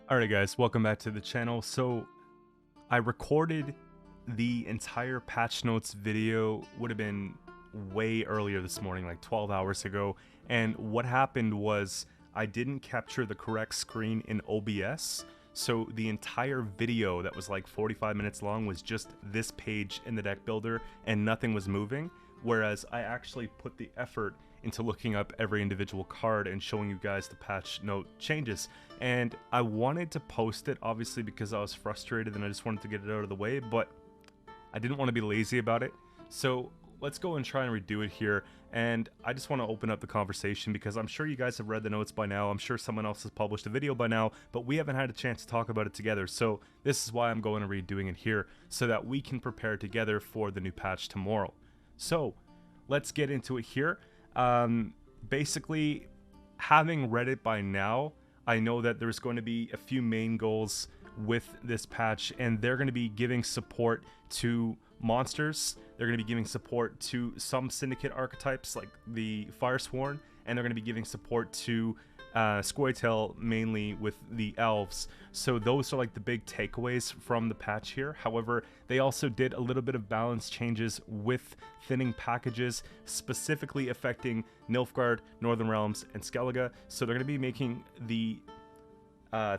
Alright guys, welcome back to the channel. So I recorded the entire patch notes video, would have been way earlier this morning, like 12 hours ago, and what happened was I didn't capture the correct screen in OBS, so the entire video that was like 45 minutes long was just this page in the deck builder and nothing was moving, whereas I actually put the effort into looking up every individual card and showing you guys the patch note changes. And I wanted to post it, obviously, because I was frustrated and I just wanted to get it out of the way, but I didn't want to be lazy about it. So let's go and try and redo it here. And I just want to open up the conversation because I'm sure you guys have read the notes by now. I'm sure someone else has published a video by now, but we haven't had a chance to talk about it together. So this is why I'm going and redoing it here so that we can prepare together for the new patch tomorrow. So let's get into it here. Basically, having read it by now, I know that there's going to be a few main goals with this patch, and they're going to be giving support to monsters, they're going to be giving support to some syndicate archetypes like the Firesworn, and they're going to be giving support to Qcento, mainly with the elves. So those are like the big takeaways from the patch here. However, they also did a little bit of balance changes with thinning packages, specifically affecting Nilfgaard, Northern Realms, and Skellige. So they're going to be making the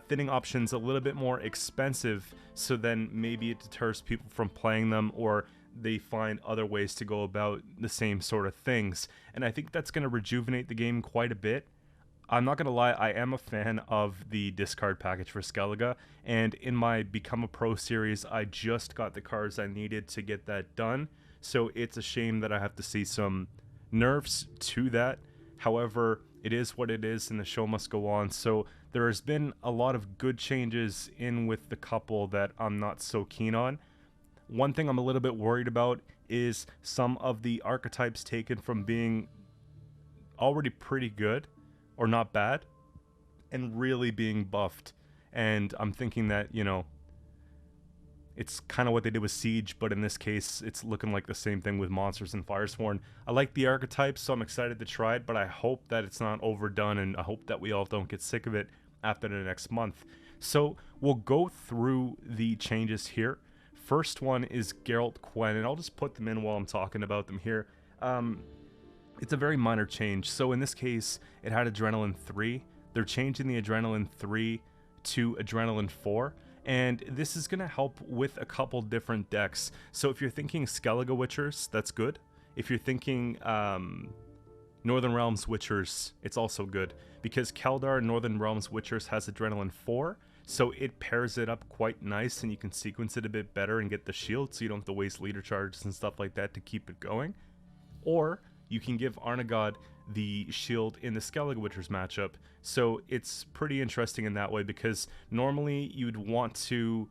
thinning options a little bit more expensive, so then maybe it deters people from playing them, or they find other ways to go about the same sort of things. And I think that's going to rejuvenate the game quite a bit. I'm not going to lie, I am a fan of the discard package for Skellige, and in my Become a Pro series, I just got the cards I needed to get that done, so it's a shame that I have to see some nerfs to that. However, it is what it is, and the show must go on, so there has been a lot of good changes in with the couple that I'm not so keen on. One thing I'm a little bit worried about is some of the archetypes taken from being already pretty good or not bad and really being buffed. And I'm thinking that, you know, it's kind of what they did with Siege, but in this case it's looking like the same thing with monsters and Firesworn. I like the archetypes, so I'm excited to try it, but I hope that it's not overdone, and I hope that we all don't get sick of it after the next month. So we'll go through the changes here. First one is Geralt Quen, and I'll just put them in while I'm talking about them here. It's a very minor change. So in this case, it had Adrenaline 3. They're changing the Adrenaline 3 to Adrenaline 4. And this is going to help with a couple different decks. So if you're thinking Skellige Witchers, that's good. If you're thinking Northern Realms Witchers, it's also good. Because Keldar Northern Realms Witchers has Adrenaline 4. So it pairs it up quite nice, and you can sequence it a bit better and get the shield, so you don't have to waste leader charges and stuff like that to keep it going. Or you can give Arnagod the shield in the Skellige Witchers matchup. So it's pretty interesting in that way, because normally you'd want to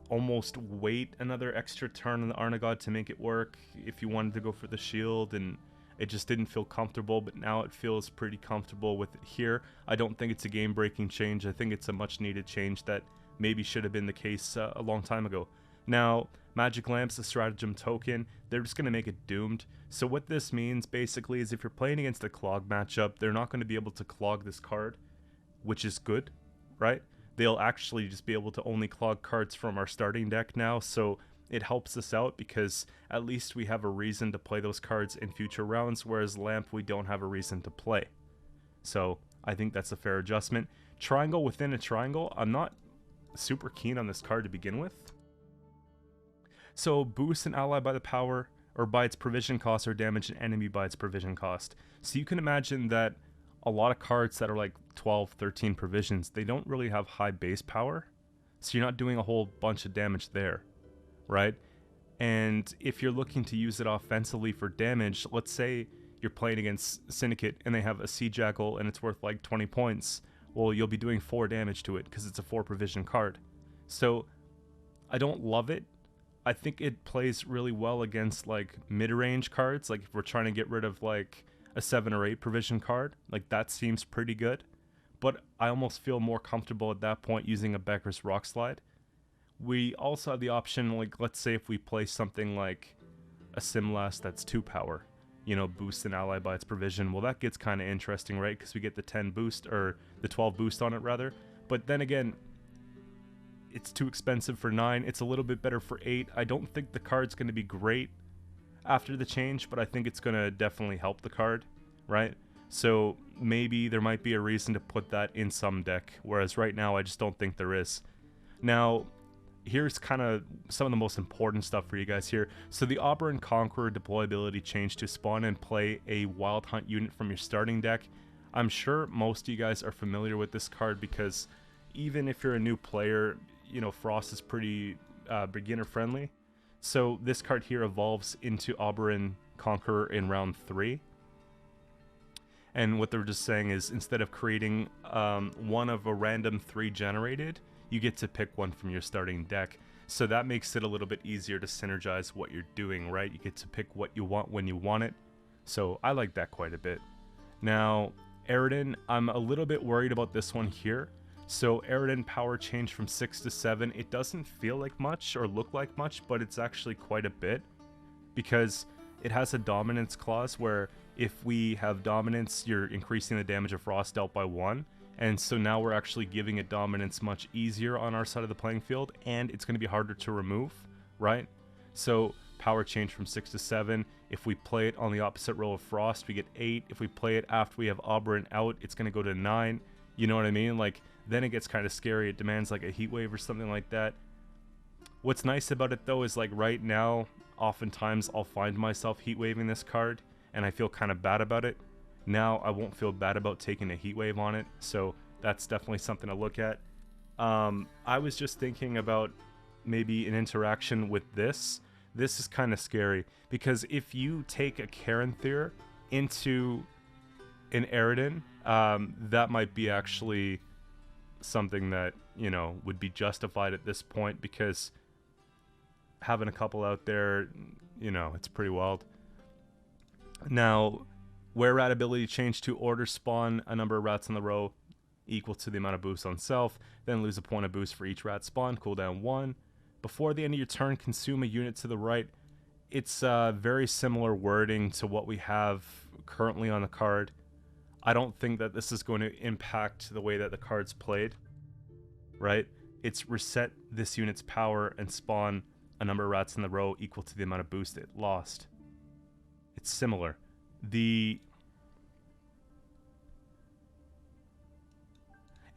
almost wait another extra turn on the Arnagod to make it work if you wanted to go for the shield, and it just didn't feel comfortable, but now it feels pretty comfortable with it here. I don't think it's a game-breaking change. I think it's a much-needed change that maybe should have been the case a long time ago. Now, Magic Lamp's a stratagem token. They're just going to make it doomed. So what this means basically is if you're playing against a clog matchup, they're not going to be able to clog this card, which is good, right? They'll actually just be able to only clog cards from our starting deck now, so it helps us out because at least we have a reason to play those cards in future rounds, whereas Lamp we don't have a reason to play. So I think that's a fair adjustment. Triangle within a triangle, I'm not super keen on this card to begin with. So boost an ally by the power or by its provision cost, or damage an enemy by its provision cost. So you can imagine that a lot of cards that are like 12, 13 provisions, they don't really have high base power. So you're not doing a whole bunch of damage there, right? And if you're looking to use it offensively for damage, let's say you're playing against Syndicate and they have a Sea Jackal and it's worth like 20 points. Well, you'll be doing 4 damage to it because it's a 4 provision card. So I don't love it. I think it plays really well against like mid-range cards, like if we're trying to get rid of like a 7 or 8 provision card, like that seems pretty good. But I almost feel more comfortable at that point using a Becker's Rock Slide. We also have the option, like let's say if we play something like a Simlast that's 2 power, you know, boost an ally by its provision. Well, that gets kind of interesting, right? Because we get the 10 boost, or the 12 boost on it rather. But then again, it's too expensive for 9. It's a little bit better for 8. I don't think the card's going to be great after the change, but I think it's going to definitely help the card, right? So maybe there might be a reason to put that in some deck, whereas right now I just don't think there is. Now, here's kind of some of the most important stuff for you guys here. So the Aberrant Conqueror deployability change to spawn and play a Wild Hunt unit from your starting deck. I'm sure most of you guys are familiar with this card because even if you're a new player, you know, Frost is pretty beginner friendly. So this card here evolves into Aberrant Conqueror in round 3. And what they're just saying is instead of creating one of a random 3 generated, you get to pick one from your starting deck. So that makes it a little bit easier to synergize what you're doing, right? You get to pick what you want when you want it. So I like that quite a bit. Now, Eridan, I'm a little bit worried about this one here. So Eridan power change from 6 to 7. It doesn't feel like much or look like much, but it's actually quite a bit. Because it has a dominance clause where if we have dominance, you're increasing the damage of Frost dealt by 1. And so now we're actually giving it dominance much easier on our side of the playing field, and it's going to be harder to remove, right? So power change from 6 to 7. If we play it on the opposite row of Frost, we get 8. If we play it after we have Aberrant out, it's going to go to 9. You know what I mean? Like, then it gets kind of scary. It demands like a heat wave or something like that. What's nice about it though is like right now, oftentimes I'll find myself heat waving this card, and I feel kind of bad about it. Now I won't feel bad about taking a heat wave on it, so that's definitely something to look at. I was just thinking about maybe an interaction with this. This is kind of scary, because if you take a Caranthir into an Eridan, that might be actually something that, you know, would be justified at this point, because having a couple out there, you know, it's pretty wild. Now, where rat ability change to order spawn a number of rats in the row equal to the amount of boost on self, then lose a point of boost for each rat spawn, cooldown 1. Before the end of your turn, consume a unit to the right. It's very similar wording to what we have currently on the card. I don't think that this is going to impact the way that the card's played, right? It's reset this unit's power and spawn a number of rats in the row equal to the amount of boost it lost. It's similar. It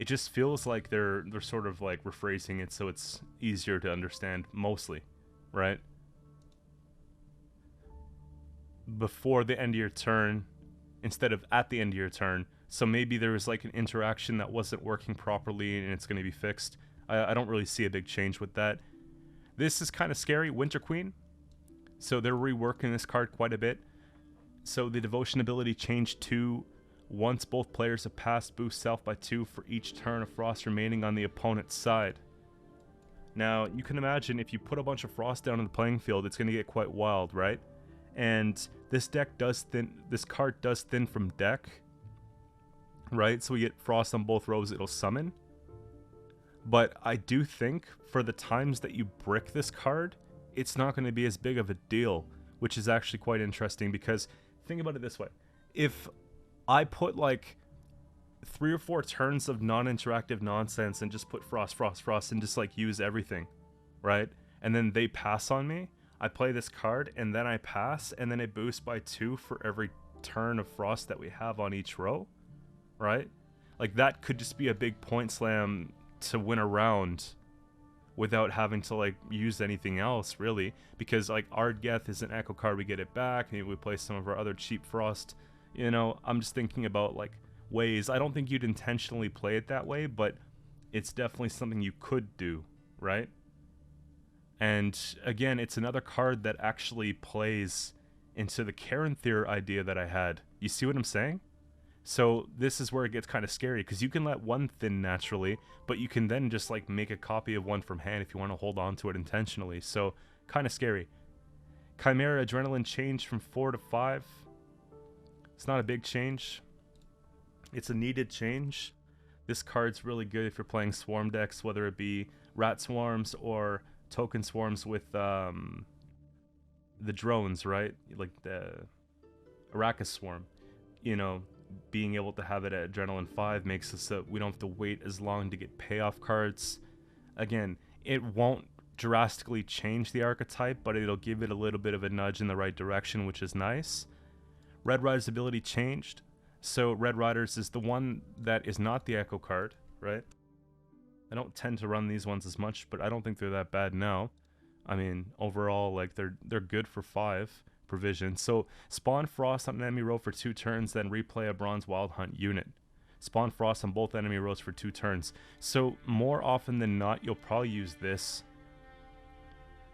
just feels like they're sort of like rephrasing it so it's easier to understand mostly, right? Before the end of your turn instead of at the end of your turn. So maybe there was like an interaction that wasn't working properly and it's going to be fixed. I don't really see a big change with that. This is kind of scary. Winter Queen. So they're reworking this card quite a bit. So the devotion ability changed to once both players have passed, boost self by 2 for each turn of Frost remaining on the opponent's side. Now, you can imagine if you put a bunch of Frost down on the playing field, it's going to get quite wild, right? And this deck does thin, this card does thin from deck, right? So we get Frost on both rows, it'll summon. But I do think for the times that you brick this card, it's not going to be as big of a deal, which is actually quite interesting because think about it this way. If I put like 3 or 4 turns of non-interactive nonsense and just put Frost, Frost, Frost and just like use everything, right? And then they pass on me, I play this card and then I pass and then it boosts by 2 for every turn of Frost that we have on each row, right? Like that could just be a big point slam to win a round without having to like use anything else really, because like Ardgeth is an echo card, we get it back, maybe we play some of our other cheap Frost, you know. I'm just thinking about like ways. I don't think you'd intentionally play it that way, but it's definitely something you could do, right? And again, it's another card that actually plays into the Caranthir idea that I had. You see what I'm saying? So this is where it gets kind of scary, because you can let one thin naturally, but you can then just like make a copy of one from hand if you want to hold on to it intentionally. So kind of scary. Chimera Adrenaline changed from 4 to 5. It's not a big change. It's a needed change. This card's really good if you're playing swarm decks, whether it be rat swarms or token swarms with the drones, right? Like the Arrakis swarm. You know, being able to have it at Adrenaline 5 makes it so we don't have to wait as long to get payoff cards. Again, it won't drastically change the archetype, but it'll give it a little bit of a nudge in the right direction, which is nice. Red Rider's ability changed. So Red Rider's is the one that is not the Echo card, right? I don't tend to run these ones as much, but I don't think they're that bad now. I mean, overall, like, they're good for 5 provision. So spawn Frost on an enemy row for 2 turns, then replay a Bronze Wild Hunt unit. Spawn Frost on both enemy rows for 2 turns. So more often than not, you'll probably use this.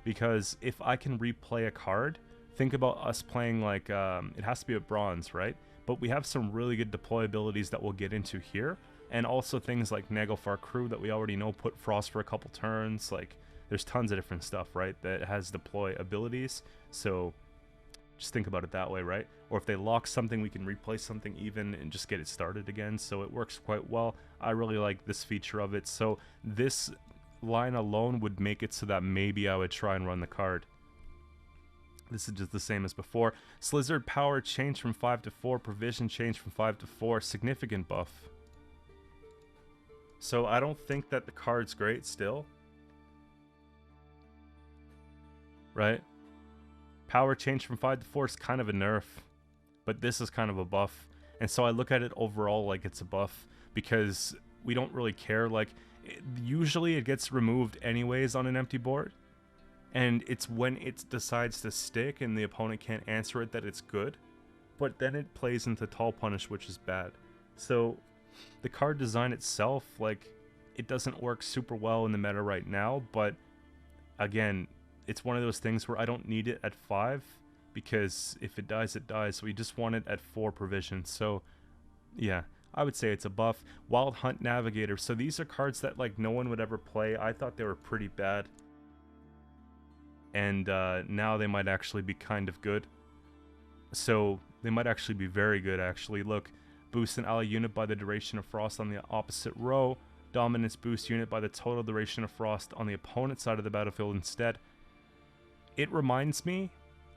Because if I can replay a card, think about us playing like, it has to be a bronze, right? But we have some really good deploy abilities that we'll get into here. And also things like Naglfar Crew that we already know put Frost for a couple turns. Like, there's tons of different stuff, right, that has deploy abilities. So just think about it that way, right? Or if they lock something, we can replace something even and just get it started again. So it works quite well. I really like this feature of it. So this line alone would make it so that maybe I would try and run the card. This is just the same as before. Slizzard power changed from 5 to 4. Provision changed from 5 to 4. Significant buff. So I don't think that the card's great still. Right? Power changed from 5 to 4 is kind of a nerf. But this is kind of a buff. And so I look at it overall like it's a buff. Because we don't really care. Like, usually it gets removed anyways on an empty board. And it's when it decides to stick and the opponent can't answer it that it's good. But then it plays into Tall Punish, which is bad. So the card design itself, like, it doesn't work super well in the meta right now. But again, it's one of those things where I don't need it at 5. Because if it dies, it dies. So we just want it at 4 provision. So yeah, I would say it's a buff. Wild Hunt Navigator. So these are cards that, like, no one would ever play. I thought they were pretty bad. And now they might actually be kind of good. So they might actually be very good, actually. Look, boost an ally unit by the duration of Frost on the opposite row. Dominance boost unit by the total duration of Frost on the opponent's side of the battlefield instead. It reminds me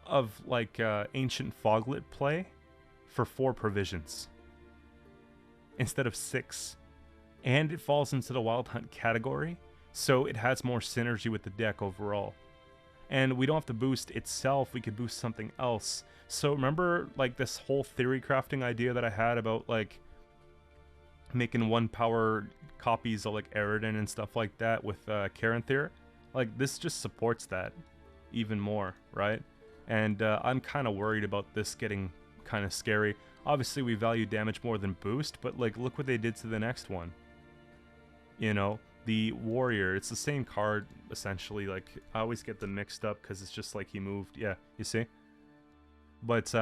of, like, Ancient Foglet play for 4 provisions instead of 6. And it falls into the Wild Hunt category, so it has more synergy with the deck overall. And we don't have to boost itself, we could boost something else. So remember, like, this whole theory crafting idea that I had about, like, making 1 power copies of, like, Eridan and stuff like that with Caranthir? Like, this just supports that even more, right? And I'm kind of worried about this getting kind of scary. Obviously, we value damage more than boost, but, like, look what they did to the next one. You know? The Warrior, it's the same card, essentially. Like, I always get them mixed up because it's just like he moved. Yeah, you see? But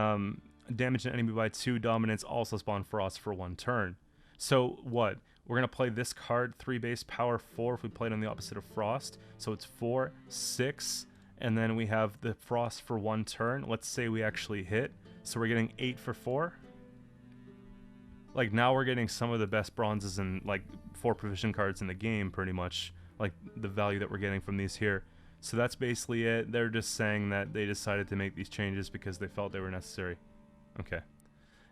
damage an enemy by 2, dominance, also spawn Frost for 1 turn. So what? We're going to play this card, 3 base, power 4 if we play it on the opposite of Frost. So it's 4, 6, and then we have the Frost for 1 turn. Let's say we actually hit. So we're getting 8 for 4. Like, now we're getting some of the best bronzes and, like, 4 provision cards in the game, pretty much. Like, the value that we're getting from these here. So that's basically it. They're just saying that they decided to make these changes because they felt they were necessary. Okay.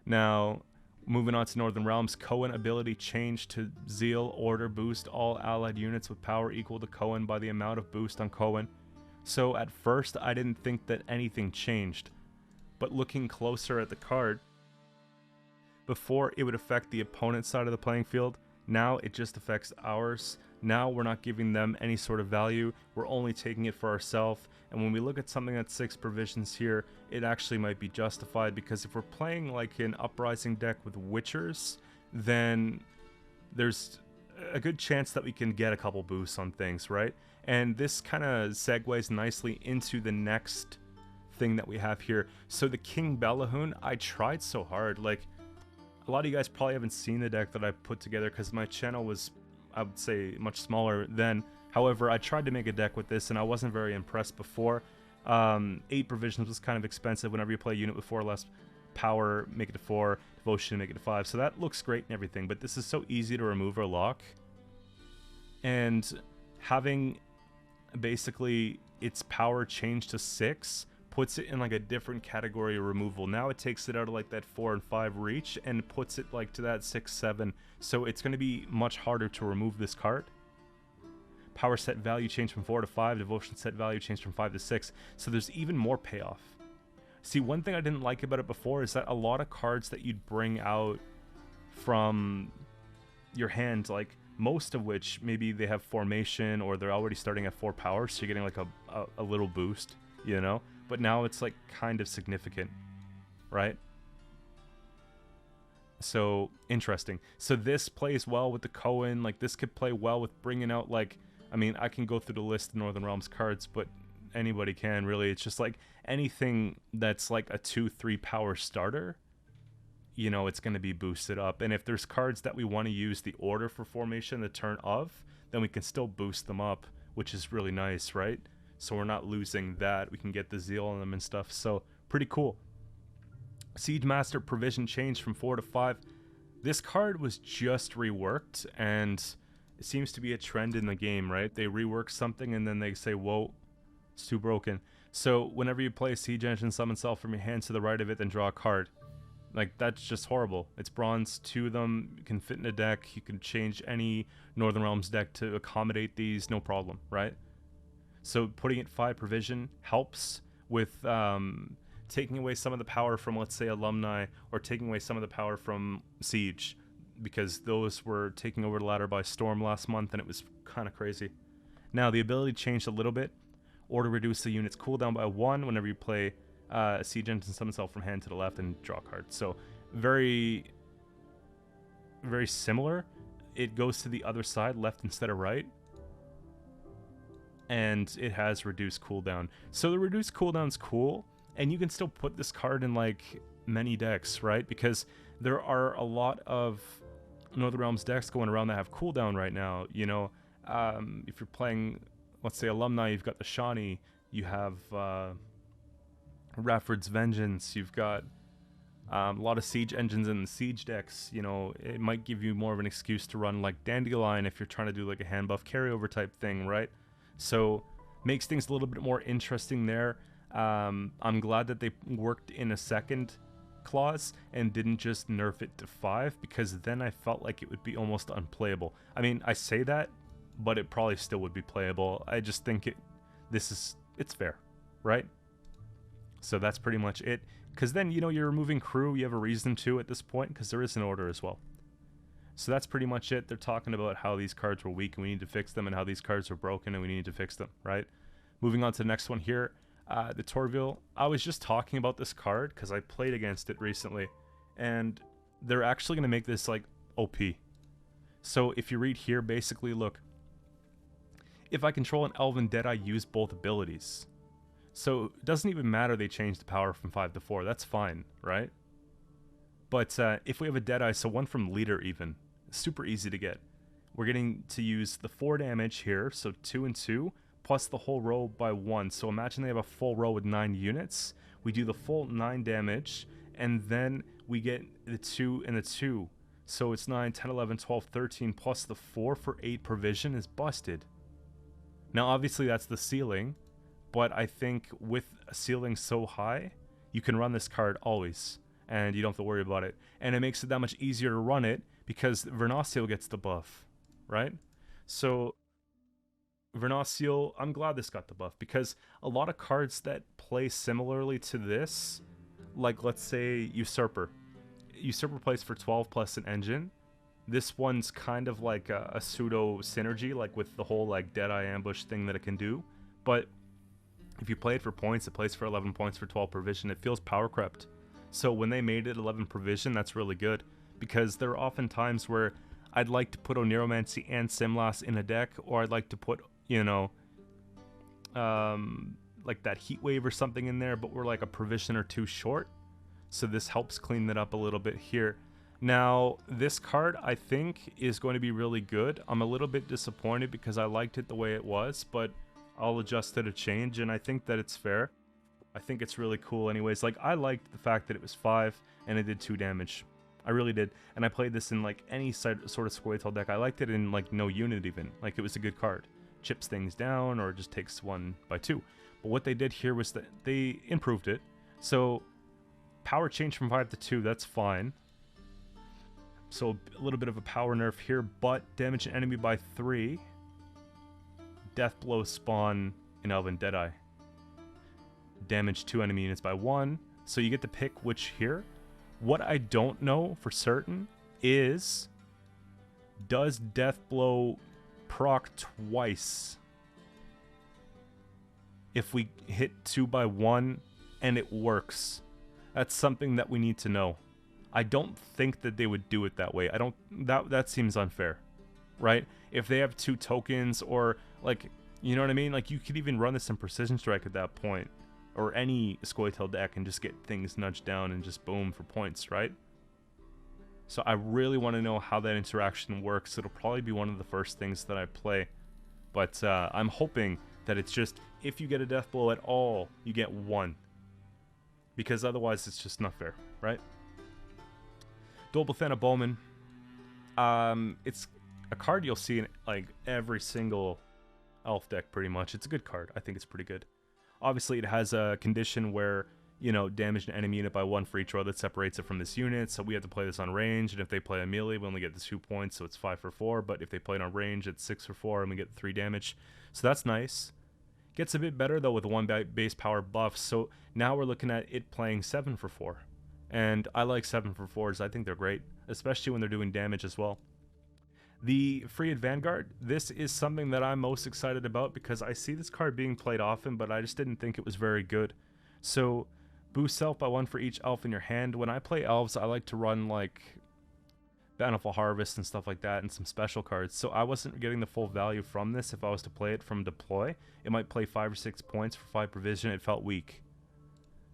Now, moving on to Northern Realms. Cohen ability changed to Zeal. Order boost all allied units with power equal to Cohen by the amount of boost on Cohen. So at first, I didn't think that anything changed. But looking closer at the card, before it would affect the opponent's side of the playing field, now it just affects ours. Now we're not giving them any sort of value, we're only taking it for ourselves. And when we look at something at 6 provisions here, it actually might be justified, because if we're playing like an Uprising deck with Witchers, then there's a good chance that we can get a couple boosts on things, right? And this kind of segues nicely into the next thing that we have here. So the King Bellahun, I tried so hard. Like, a lot of you guys probably haven't seen the deck that I put together because my channel was, I would say, much smaller then. However, I tried to make a deck with this and I wasn't very impressed before. 8 provisions was kind of expensive. Whenever you play a unit with 4 or less power, make it to 4, devotion, make it to 5. So that looks great and everything, but this is so easy to remove or lock. And having basically its power change to 6 puts it in like a different category of removal. Now it takes it out of like that 4 and 5 reach and puts it like to that 6, 7. So it's going to be much harder to remove this card. Power set value changed from 4 to 5. Devotion set value changed from 5 to 6. So there's even more payoff. See, one thing I didn't like about it before is that a lot of cards that you'd bring out from your hand, like most of which maybe they have formation or they're already starting at 4 power, so you're getting like a little boost, you know? But now it's like kind of significant, right? So interesting. So this plays well with the Cohen. Like this could play well with bringing out like, I mean, I can go through the list of Northern Realms cards, but anybody can really. It's just like anything that's like a 2-3 power starter, you know, it's going to be boosted up. And if there's cards that we want to use the order for formation the turn of, then we can still boost them up, which is really nice, right? So we're not losing that. We can get the zeal on them and stuff. So pretty cool. Siege Master provision changed from 4 to 5. This card was just reworked, and it seems to be a trend in the game, right? They rework something and then they say, whoa, it's too broken. So whenever you play Siege Engine, summon self from your hand to the right of it, then draw a card. Like, that's just horrible. It's bronze, 2 of them, you can fit in a deck, you can change any Northern Realms deck to accommodate these, no problem, right? So putting it 5 provision helps with taking away some of the power from, let's say, Alumni, or taking away some of the power from Siege, because those were taking over the ladder by storm last month, and it was kind of crazy. Now, the ability changed a little bit. Order reduce the unit's cooldown by 1 whenever you play a Siege Engine, summon self from hand to the left and draw a card. So very, very similar. It goes to the other side, left instead of right. And it has reduced cooldown. So the reduced cooldown's cool, and you can still put this card in like many decks, right? Because there are a lot of Northern Realms decks going around that have cooldown right now. You know, if you're playing, let's say, Alumni, you've got the Shawnee, you have Rafford's Vengeance, you've got a lot of Siege Engines in the Siege decks. You know, it might give you more of an excuse to run like Dandelion if you're trying to do like a hand buff carryover type thing, right? So makes things a little bit more interesting there. I'm glad that they worked in a second clause and didn't just nerf it to 5, because then I felt like it would be almost unplayable. I mean, I say that, but it probably still would be playable. I just think it's fair, right? So that's pretty much it. Because then, you know, you're removing crew, you have a reason to at this point, because there is an order as well. So that's pretty much it. They're talking about how these cards were weak and we need to fix them, and how these cards are broken and we need to fix them, right? Moving on to the next one here, the Torvill. I was just talking about this card because I played against it recently, and they're actually going to make this like OP. So if you read here, basically, look, if I control an Elven Dead, I use both abilities. So it doesn't even matter they change the power from 5 to 4. That's fine, right? But if we have a Deadeye, so one from Leader even, super easy to get. We're getting to use the 4 damage here, so 2 and 2, plus the whole row by 1. So imagine they have a full row with 9 units. We do the full 9 damage, and then we get the 2 and the 2. So it's 9, 10, 11, 12, 13, plus the 4 for 8 provision is busted. Now, obviously, that's the ceiling, but I think with a ceiling so high, you can run this card always, and you don't have to worry about it. And it makes it that much easier to run it, because Vernaciel gets the buff, right? So Vernaciel, I'm glad this got the buff, because a lot of cards that play similarly to this, like let's say Usurper. Usurper plays for 12 plus an engine. This one's kind of like a pseudo synergy, like with the whole like Deadeye ambush thing that it can do. But if you play it for points, it plays for 11 points for 12 provision. It feels power crept. So when they made it 11 provision, that's really good, because there are often times where I'd like to put Oniromancy and Simlas in a deck, or I'd like to put, you know, like that Heat Wave or something in there, but we're like a provision or 2 short. So this helps clean that up a little bit here. Now, this card, I think, is going to be really good. I'm a little bit disappointed because I liked it the way it was, but I'll adjust it to change, and I think that it's fair. I think it's really cool anyways. Like, I liked the fact that it was 5 and it did 2 damage. I really did. And I played this in like any sort of Squirtle deck. I liked it in like no unit even. Like, it was a good card. Chips things down or just takes 1 by 2. But what they did here was that they improved it. So power change from 5 to 2, that's fine. So a little bit of a power nerf here, but damage an enemy by 3. Death blow spawn in Elven Deadeye. Damage 2 enemy units by 1. So you get to pick which here. What I don't know for certain is, does Death Blow proc twice if we hit 2 by 1 and it works? That's something that we need to know. I don't think that they would do it that way. That seems unfair, right? If they have 2 tokens, or like, you know what I mean? Like, you could even run this in Precision Strike at that point, or any Skirmishes deck, and just get things nudged down and just boom for points, right? So I really want to know how that interaction works. It'll probably be one of the first things that I play, but I'm hoping that it's just, if you get a death blow at all, you get 1, because otherwise it's just not fair, right? Double fan of Bowman. It's a card you'll see in like every single elf deck pretty much. It's a good card. I think it's pretty good. Obviously, it has a condition where, you know, damage an enemy unit by 1 for each row that separates it from this unit. So we have to play this on range, and if they play a melee, we only get the 2 points, so it's 5 for 4. But if they play it on range, it's 6 for 4, and we get 3 damage. So that's nice. Gets a bit better though with 1 base power buff. So now we're looking at it playing 7 for 4. And I like 7 for 4s. I think they're great, especially when they're doing damage as well. The Free Vanguard, this is something that I'm most excited about because I see this card being played often, but I just didn't think it was very good. So, boost self by 1 for each elf in your hand. When I play elves, I like to run like Bountiful Harvest and stuff like that, and some special cards. So I wasn't getting the full value from this. If I was to play it from deploy, it might play 5 or 6 points for 5 provision. It felt weak.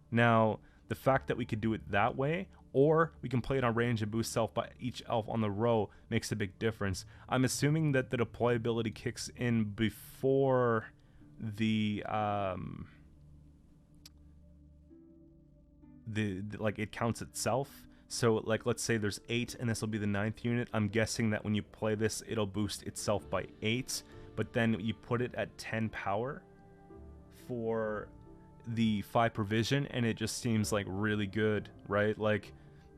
Now, the fact that we could do it that way, or we can play it on range and boost self by each elf on the row, makes a big difference. I'm assuming that the deployability kicks in before the like it counts itself. So like, let's say there's 8 and this will be the 9th unit. I'm guessing that when you play this, it'll boost itself by 8, but then you put it at 10 power for the 5 provision, and it just seems like really good, right? Like,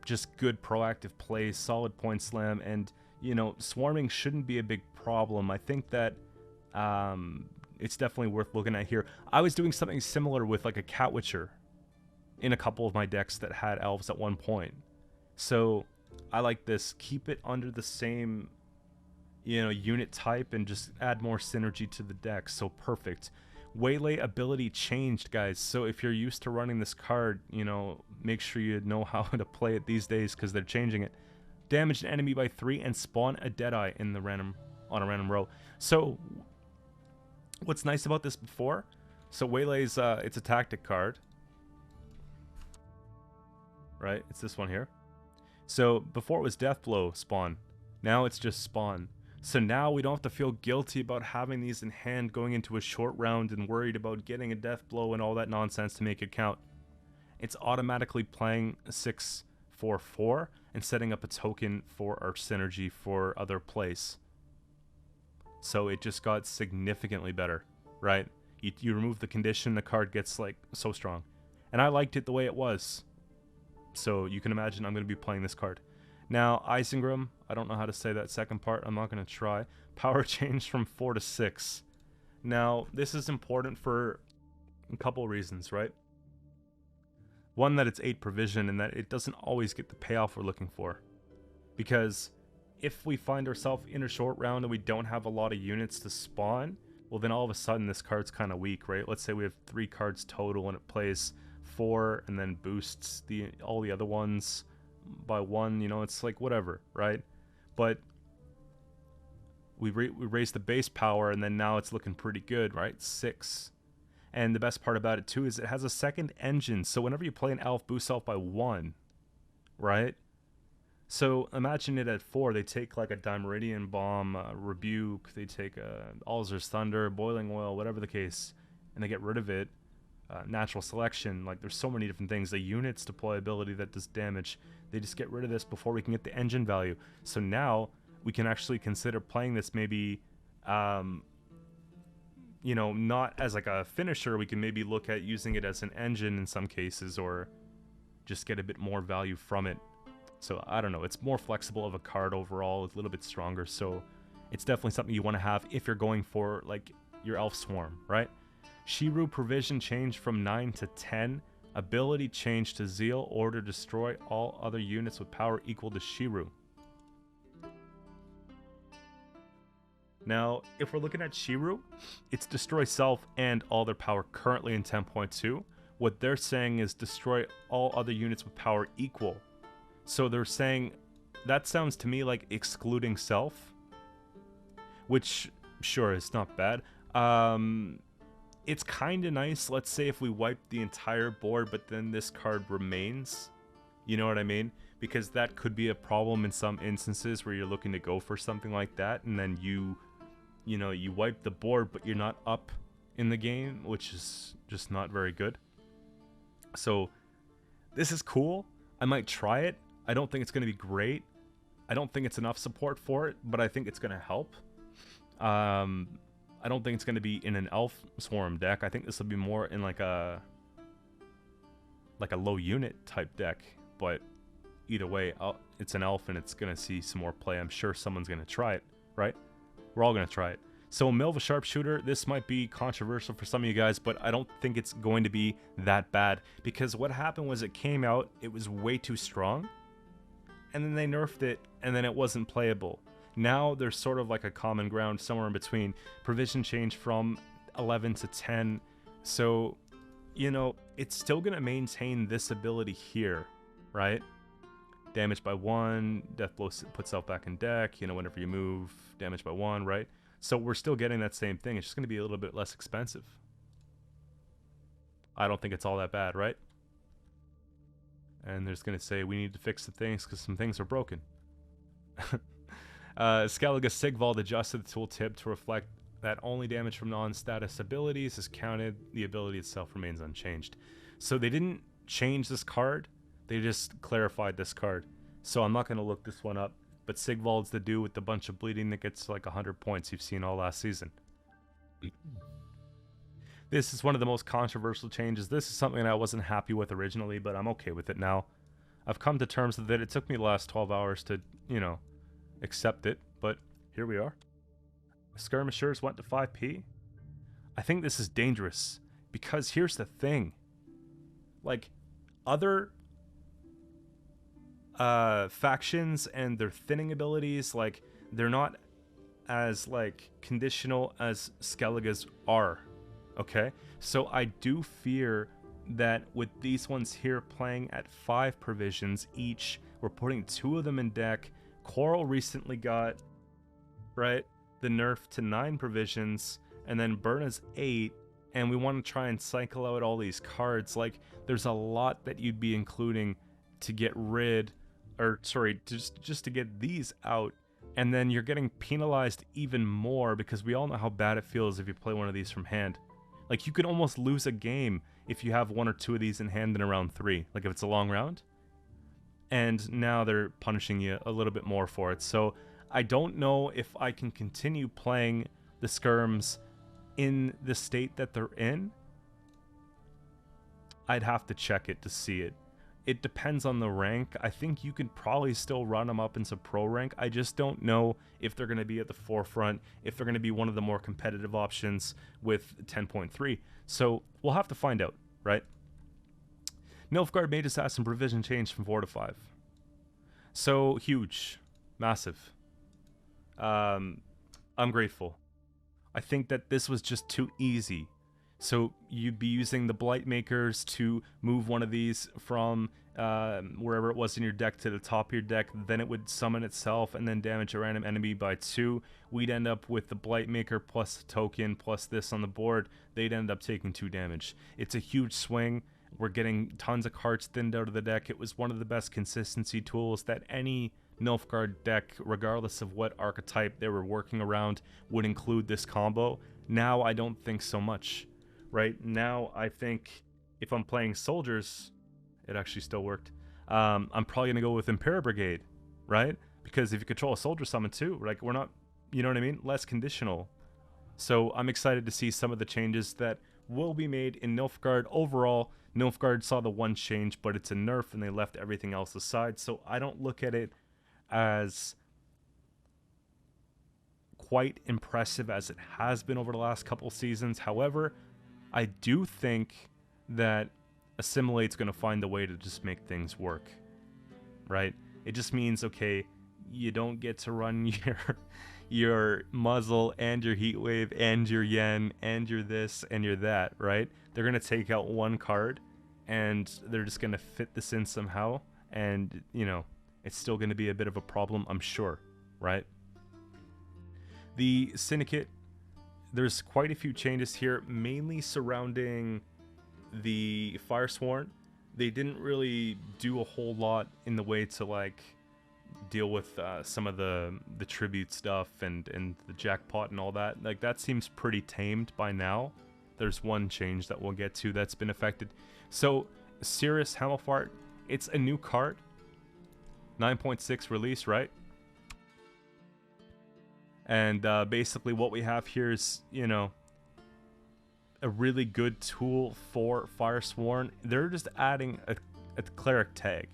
just good proactive plays, solid point slam, and, you know, swarming shouldn't be a big problem. I think that it's definitely worth looking at here. I was doing something similar with like a Cat Witcher in a couple of my decks that had elves at one point. So I like this. Keep it under the same, you know, unit type, and just add more synergy to the deck. So perfect. Waylai ability changed, guys. So if you're used to running this card, you know, make sure you know how to play it these days, because they're changing it. Damage an enemy by 3 and spawn a Deadeye in the on a random row. So what's nice about this before? So Waylai's it's a tactic card, right? It's this one here. So before it was Death Blow spawn. Now it's just spawn. So now we don't have to feel guilty about having these in hand going into a short round and worried about getting a death blow and all that nonsense to make it count. It's automatically playing 6/4/4 and setting up a token for our synergy for other plays. So it just got significantly better, right? You remove the condition, the card gets like so strong. And I liked it the way it was. So you can imagine I'm going to be playing this card. Now, Isengram, I don't know how to say that second part. I'm not going to try. Power change from 4 to 6. Now, this is important for a couple reasons, right? One, that it's 8 provision, and that it doesn't always get the payoff we're looking for. Because if we find ourselves in a short round and we don't have a lot of units to spawn, well, then all of a sudden this card's kind of weak, right? Let's say we have 3 cards total and it plays 4 and then boosts all the other ones by 1, you know, it's like whatever, right? But we raised the base power, and then now it's looking pretty good, right? 6. And the best part about it too is it has a second engine, so whenever you play an elf, boost self by 1, right? So imagine it at 4. They take like a Dimeridian Bomb, Rebuke, they take a Alzur's Thunder, Boiling Oil, whatever the case, and they get rid of it. Natural Selection, like there's so many different things. The units deployability that does damage, they just get rid of this before we can get the engine value. So now we can actually consider playing this maybe, you you know, not as like a finisher. We can maybe look at using it as an engine in some cases, or just get a bit more value from it. So I don't know, it's more flexible of a card overall, it's a little bit stronger, so it's definitely something you want to have if you're going for like your Elf Swarm, right? Shiru provision change from 9 to 10, ability change to Zeal, order destroy all other units with power equal to Shiru. Now, if we're looking at Shiru, it's destroy self and all their power currently in 10.2. What they're saying is destroy all other units with power equal. So they're saying, that sounds to me like excluding self, which, sure, it's not bad. It's kind of nice, let's say if we wipe the entire board, but then this card remains. You know what I mean? Because that could be a problem in some instances where you're looking to go for something like that, and then you wipe the board, but you're not up in the game, which is just not very good. So this is cool. I might try it. I don't think it's going to be great. I don't think it's enough support for it, but I think it's going to help. I don't think it's going to be in an Elf Swarm deck. I think this will be more in like a low unit type deck, but either way, it's an elf and it's going to see some more play. I'm sure someone's going to try it, right? We're all going to try it. So Milva Sharpshooter, this might be controversial for some of you guys, but I don't think it's going to be that bad, because what happened was it came out, it was way too strong, and then they nerfed it, and then it wasn't playable. Now there's sort of like a common ground somewhere in between. Provision change from 11 to 10, so, you know, it's still going to maintain this ability here, right? Damage by 1, death blow, put self back in deck, you know, whenever you move, damage by 1, right? So we're still getting that same thing. It's just going to be a little bit less expensive. I don't think it's all that bad, right? And there's going to say we need to fix the things because some things are broken. Skellige Sigvald adjusted the tooltip to reflect that only damage from non-status abilities is counted. The ability itself remains unchanged. So they didn't change this card. They just clarified this card. So I'm not going to look this one up. But Sigvald's the dude with the bunch of bleeding that gets like 100 points you've seen all last season. This is one of the most controversial changes. This is something I wasn't happy with originally, but I'm okay with it now. I've come to terms with it. It took me the last 12 hours to, you know, accept it, but here we are. Skirmishers went to 5p. I think this is dangerous, because here's the thing. Like, other factions and their thinning abilities, like, they're not as like conditional as Skellige's are, okay? So I do fear that with these ones here playing at 5 provisions each, we're putting 2 of them in deck. Coral recently got, right, the nerf to 9 provisions, and then Burna's 8, and we want to try and cycle out all these cards. Like, there's a lot that you'd be including to get rid, or sorry, just to get these out, and then you're getting penalized even more, because we all know how bad it feels if you play one of these from hand. Like, you could almost lose a game if you have 1 or 2 of these in hand in a round 3, like if it's a long round. And now they're punishing you a little bit more for it. So I don't know if I can continue playing the skirms in the state that they're in. I'd have to check it to see it. It depends on the rank. I think you could probably still run them up into pro rank. I just don't know if they're going to be at the forefront, if they're going to be one of the more competitive options with 10.3. So we'll have to find out, right? Nilfgaard Mage Assassin provision changed from 4 to 5. So huge, massive. I'm grateful. I think that this was just too easy. So you'd be using the Blight Makers to move one of these from wherever it was in your deck to the top of your deck. Then it would summon itself and then damage a random enemy by 2. We'd end up with the Blight Maker plus the token plus this on the board. They'd end up taking 2 damage. It's a huge swing. We're getting tons of cards thinned out of the deck. It was one of the best consistency tools that any Nilfgaard deck, regardless of what archetype they were working around, would include this combo. Now I don't think so much. Right now, I think if I'm playing soldiers, it actually still worked. I'm probably gonna go with Impera Brigade, right? Because if you control a soldier summon too, like, we're not, you know what I mean? Less conditional. So I'm excited to see some of the changes that will be made in Nilfgaard. Overall, Nilfgaard saw the one change, but it's a nerf and they left everything else aside. So I don't look at it as quite impressive as it has been over the last couple seasons. However, I do think that Assimilate's going to find a way to just make things work, right? It just means, okay, you don't get to run your muzzle and your heat wave and your yen and your this and your that, right? They're going to take out one card and they're just going to fit this in somehow, and you know, it's still going to be a bit of a problem, I'm sure, right? The Syndicate, there's quite a few changes here, mainly surrounding the Firesworn. They didn't really do a whole lot in the way to like deal with some of the tribute stuff and the jackpot and all that. Like, that seems pretty tamed by now. There's one change that we'll get to that's been affected. So Cirrus Hamelfart, it's a new card, 9.6 release, right? And basically what we have here is, you know, a really good tool for Firesworn. They're just adding a Cleric tag,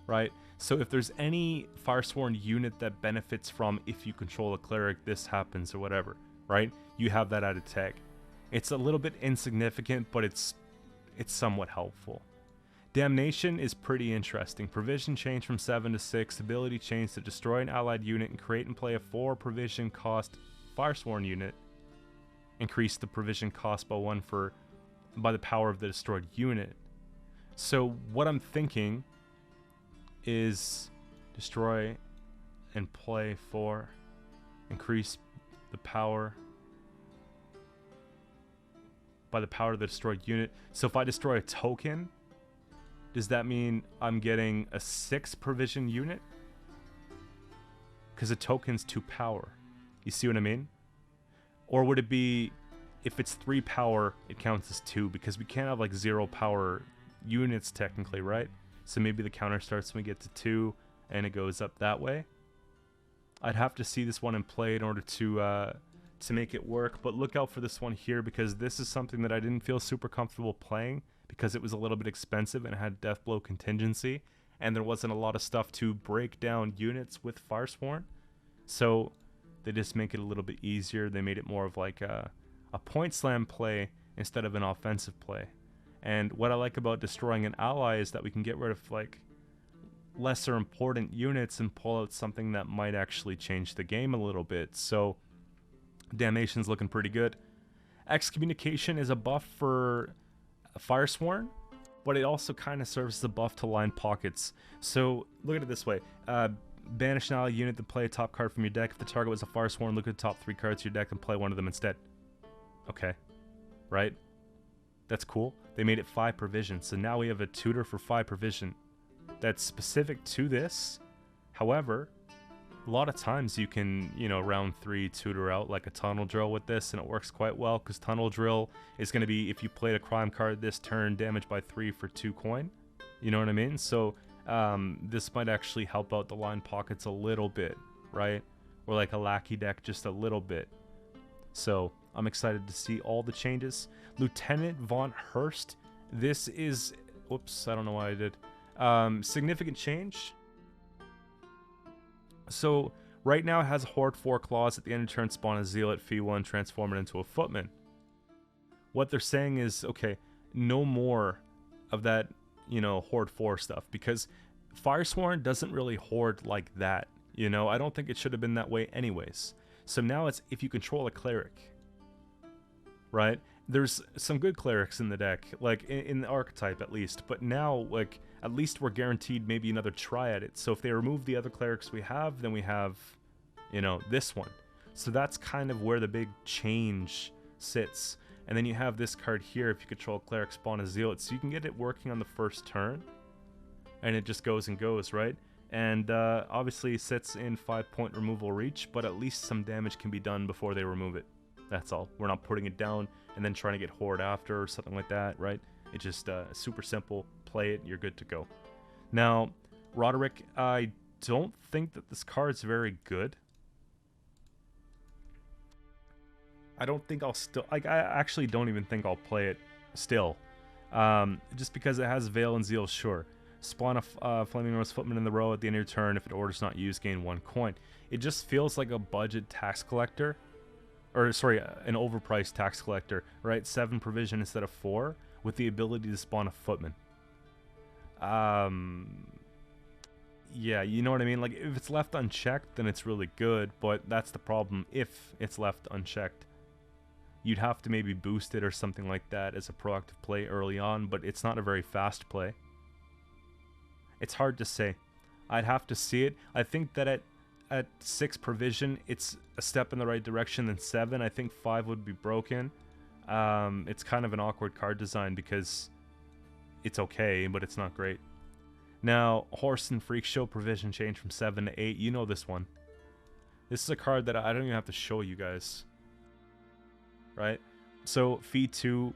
right? So if there's any Firesworn unit that benefits from, if you control a Cleric, this happens or whatever, right? You have that added tag. It's a little bit insignificant, but it's somewhat helpful. Damnation is pretty interesting. Provision change from 7 to 6. Ability change to destroy an allied unit and create and play a 4 provision cost Firesworn unit. Increase the provision cost by 1 by the power of the destroyed unit. So what I'm thinking is destroy and play 4. Increase the power by the power of the destroyed unit. So if I destroy a token, does that mean I'm getting a 6 provision unit? Because a token's 2 power. You see what I mean? Or would it be, if it's 3 power, it counts as 2? Because we can't have like 0 power units technically, right? So maybe the counter starts when we get to 2 and it goes up that way. I'd have to see this one in play in order to make it work. But look out for this one here, because this is something that I didn't feel super comfortable playing, because it was a little bit expensive and it had Deathblow contingency, and there wasn't a lot of stuff to break down units with Firesworn. So they just make it a little bit easier. They made it more of like a point slam play instead of an offensive play. And what I like about destroying an ally is that we can get rid of like lesser important units and pull out something that might actually change the game a little bit. So Damnation's looking pretty good. Excommunication is a buff for Firesworn, but it also kind of serves as a buff to line pockets. So look at it this way. Banish an ally unit to play a top card from your deck. If the target was a Firesworn, look at the top 3 cards of your deck and play one of them instead. Okay. Right? That's cool. They made it 5 provision. So now we have a tutor for 5 provision that's specific to this. However, a lot of times you can, you know, round 3 tutor out like a Tunnel Drill with this, and it works quite well, because Tunnel Drill is going to be, if you played a crime card this turn, damage by 3 for 2 coin. You know what I mean? So this might actually help out the line pockets a little bit, right? Or like a Lackey deck just a little bit. So I'm excited to see all the changes. Lieutenant von Hurst. This is, whoops, I don't know why I did. Significant change. So right now it has Horde 4 claws. At the end of turn, spawn a Zealot, fee 1, transform it into a Footman. What they're saying is, okay, no more of that, you know, Horde 4 stuff, because Firesworn doesn't really horde like that, you know? I don't think it should have been that way anyways. So now it's if you control a Cleric, right? There's some good Clerics in the deck, like in the archetype at least, but now, like, at least we're guaranteed maybe another try at it. So if they remove the other Clerics we have, then we have, you know, this one. So that's kind of where the big change sits. And then you have this card here, if you control Cleric, spawn a Zealot. So you can get it working on the first turn, and it just goes and goes, right? And obviously sits in 5-point removal reach, but at least some damage can be done before they remove it. That's all. We're not putting it down and then trying to get Horde after or something like that, right? It's just super simple. Play it, you're good to go. Now, Roderick, I don't think that this card's very good. I don't think I'll still, like, I actually don't even think I'll play it still. Just because it has Veil and Zeal, sure. Spawn a Flaming Rose Footman in the row at the end of your turn. If an order's not used, gain 1 coin. It just feels like a budget tax collector. Or, sorry, an overpriced tax collector, right? 7 provision instead of 4, with the ability to spawn a Footman. Yeah, you know what I mean? Like, if it's left unchecked, then it's really good, but that's the problem if it's left unchecked. You'd have to maybe boost it or something like that as a proactive play early on, but it's not a very fast play. It's hard to say. I'd have to see it. I think that at 6 provision, it's a step in the right direction than 7. I think 5 would be broken. It's kind of an awkward card design because it's okay, but it's not great. Now, Hurst and Freak Show provision change from 7 to 8. You know this one. This is a card that I don't even have to show you guys. Right? So, fee 2,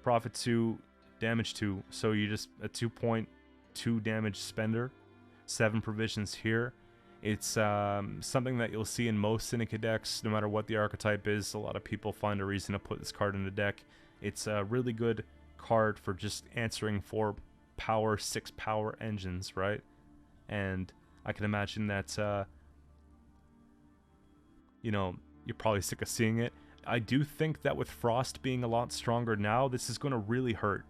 profit 2, damage 2. So, you're just a 2.2 damage spender. 7 provisions here. It's something that you'll see in most Syndicate decks, no matter what the archetype is. A lot of people find a reason to put this card in the deck. It's a really good card for just answering 4 power, 6 power engines, right? And I can imagine that, you know, you're probably sick of seeing it. I do think that with Frost being a lot stronger now, this is going to really hurt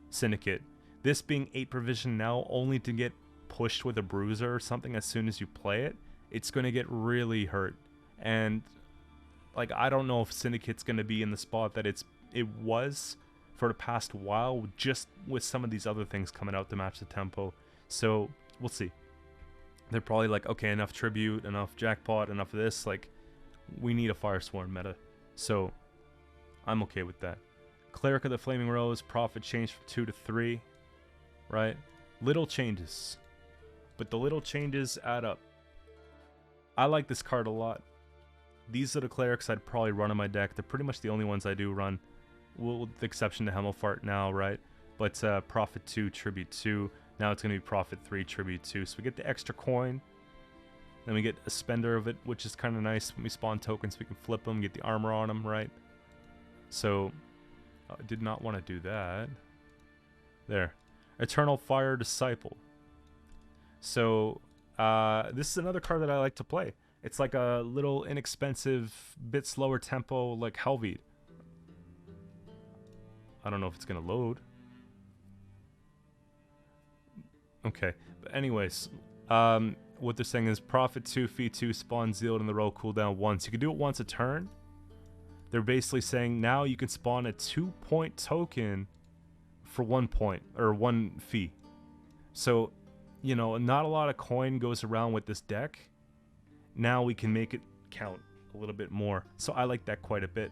Syndicate. This being 8 provision now, only to get pushed with a bruiser or something as soon as you play it, it's going to get really hurt. And, like, I don't know if Syndicate's going to be in the spot that it was for the past while, just with some of these other things coming out to match the tempo. So, we'll see. They're probably like, okay, enough Tribute, enough Jackpot, enough of this. Like, we need a Firesworn meta. So, I'm okay with that. Cleric of the Flaming Rose, profit changed from 2 to 3. Right? Little changes. But the little changes add up. I like this card a lot. These are the Clerics I'd probably run in my deck. They're pretty much the only ones I do run. Well, with the exception to Hemmelfart now, right? But profit 2, tribute 2. Now it's going to be profit 3, tribute 2. So we get the extra coin. Then we get a spender of it, which is kind of nice. When we spawn tokens, we can flip them, get the armor on them, right? So, I did not want to do that. There. Eternal Fire Disciple. So, this is another card that I like to play. It's like a little inexpensive, bit slower tempo, like Helveed. I don't know if it's going to load. Okay, but anyways, what they're saying is profit 2, fee 2, spawn Zealed in the row, cooldown 1. So you can do it once a turn. They're basically saying now you can spawn a 2-point token for 1 point, or 1 fee. So, you know, not a lot of coin goes around with this deck. Now we can make it count a little bit more. So I like that quite a bit.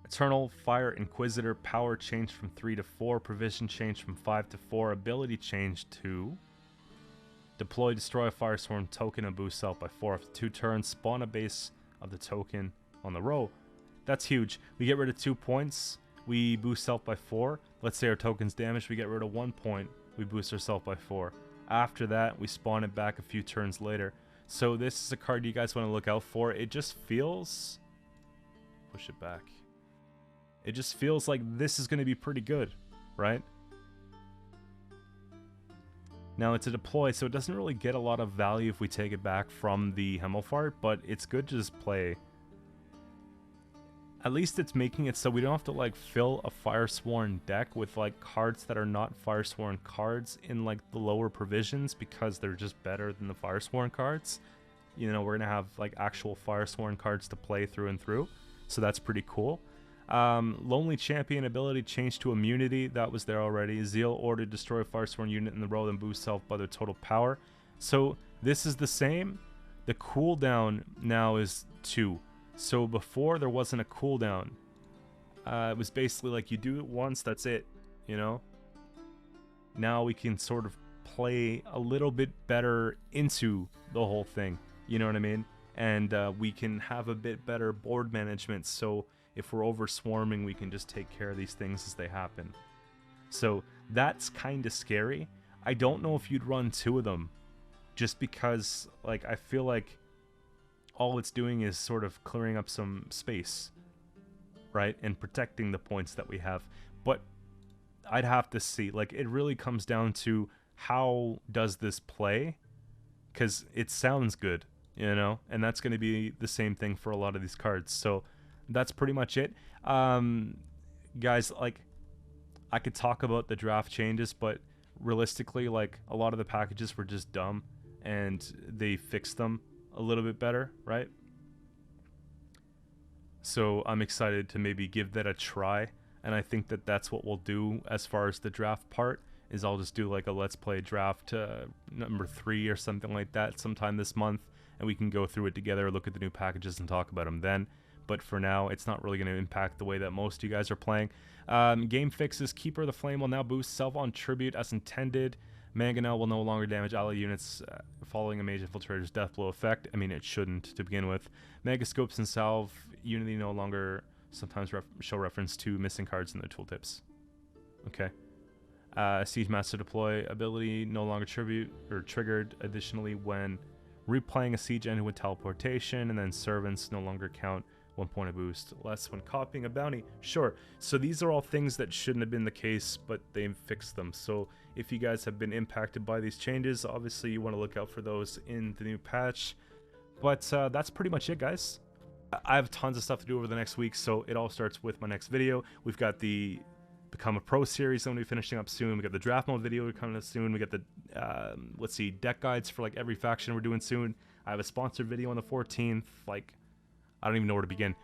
Eternal Fire Inquisitor, power changed from 3 to 4, provision changed from 5 to 4, ability changed to deploy, destroy a Firesworn token and boost self by 4 after 2 turns, spawn a base of the token on the row. That's huge. We get rid of 2 points, we boost self by 4. Let's say our token's damaged, we get rid of 1 point, we boost ourselves by 4. After that, we spawn it back a few turns later. So this is a card you guys want to look out for. It just feels... Push it back. It just feels like this is going to be pretty good, right? Now it's a deploy, so it doesn't really get a lot of value if we take it back from the Hemmelfart, but it's good to just play. At least it's making it so we don't have to like fill a Firesworn deck with like cards that are not Firesworn cards in like the lower provisions because they're just better than the Firesworn cards. You know, we're going to have like actual Firesworn cards to play through and through, so that's pretty cool. Lonely Champion ability changed to immunity. That was there already. Zeal order destroy a Firesworn unit in the row and boost self by their total power. So this is the same. The cooldown now is 2. So before there wasn't a cooldown. It was basically like you do it once, that's it, you know? Now we can sort of play a little bit better into the whole thing, you know what I mean? And we can have a bit better board management, so if we're over swarming, we can just take care of these things as they happen. So that's kind of scary. I don't know if you'd run 2 of them, just because, like, I feel like all it's doing is sort of clearing up some space, right, and protecting the points that we have. But I'd have to see, like, it really comes down to how does this play, because it sounds good, you know, and that's going to be the same thing for a lot of these cards. So that's pretty much it. Guys, like, I could talk about the draft changes, but realistically, like, a lot of the packages were just dumb, and they fixed them a little bit better, right? So I'm excited to maybe give that a try, and I think that that's what we'll do as far as the draft part, is I'll just do like a let's play draft number 3 or something like that sometime this month, and we can go through it together, look at the new packages, and talk about them then. But for now, it's not really going to impact the way that most of you guys are playing. Game fixes: Keeper of the Flame will now boost Self on Tribute as intended. Mangonel will no longer damage ally units following a Mage Infiltrator's Death Blow effect. I mean, it shouldn't to begin with. Megascopes and Salve Unity no longer sometimes show reference to missing cards in their tooltips. Okay. Siege Master Deploy ability no longer triggered additionally when replaying a siege engine with teleportation, and then servants no longer count 1 point of boost less when copying a bounty. Sure. So these are all things that shouldn't have been the case, but they fixed them. So if you guys have been impacted by these changes, obviously you want to look out for those in the new patch. But that's pretty much it, guys. I have tons of stuff to do over the next week, so it all starts with my next video. We've got the Become a Pro series I'm going to be finishing up soon. We got the draft mode video coming up soon. We got the, let's see, deck guides for like every faction we're doing soon. I have a sponsored video on the 14th. Like, I don't even know where to begin.